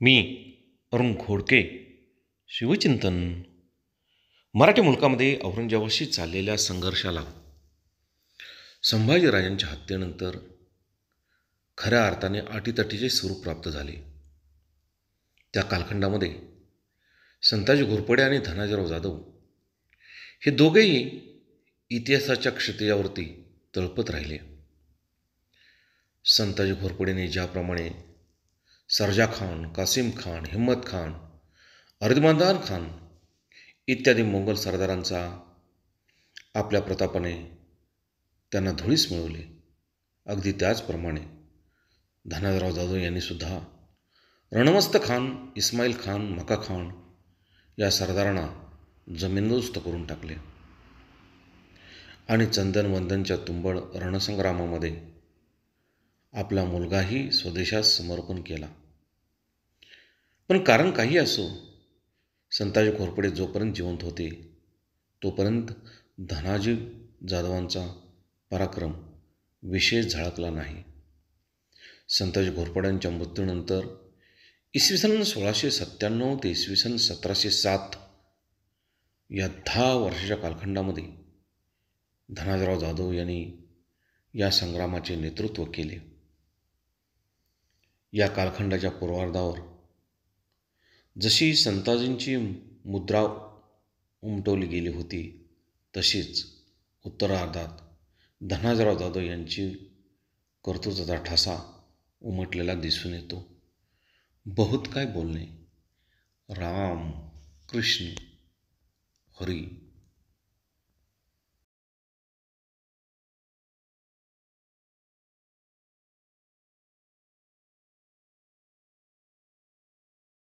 मी अरुण खोडके. शिवचिंतन. मराठी मुलकामध्ये औरंगजेबाशी चाललेल्या संघर्षाला संभाजीराजांच्या हत्येनंतर खऱ्या अर्थाने अटीतटीचे स्वरूप प्राप्त झाले. त्या कालखंडामध्ये संताजी घोरपडे आणि धनाजीराव जाधव हे दोघेही इतिहासाच्या क्षितिजावरती तळपत राहिले. संताजी घोरपडेने ज्याप्रमाणे सरजा खान, कासिम खान, हिम्मत खान, अर्धमानदार खान इत्यादी मोंगल सरदारांचा आपल्या प्रतापाने त्यांना धुळीस मिळवले, अगदी त्याचप्रमाणे धनाजीराव जाधव यांनी सुद्धा रणमस्त खान, इस्माईल खान, मका खान या सरदारांना जमीनदोस्त करून टाकले आणि चंदनवंदनच्या तुंबळ रणसंग्रामामध्ये आपला मुलगाही स्वदेशास समर्पण केला. पण कारण काही असो, संताजी घोरपडे जोपर्यंत जिवंत होते तोपर्यंत धनाजी जाधवांचा पराक्रम विशेष झळकला नाही. संताजी घोरपड्यांच्या मृत्यूनंतर इसवी सन 1697 ते इसवी सन 1707 या 10 वर्षाच्या कालखंडामध्ये धनाजीराव जाधव यांनी या संग्रामाचे नेतृत्व केले. या कालखंडाच्या पूर्वार्धावर जशी संताजींची मुद्रा उमटवली गेली होती, तशीच उत्तरार्धात धनाजीराव जाधव यांची कर्तृत्वाचा ठसा उमटलेला दिसून येतो. बहुत काय बोलणे. राम कृष्ण हरी.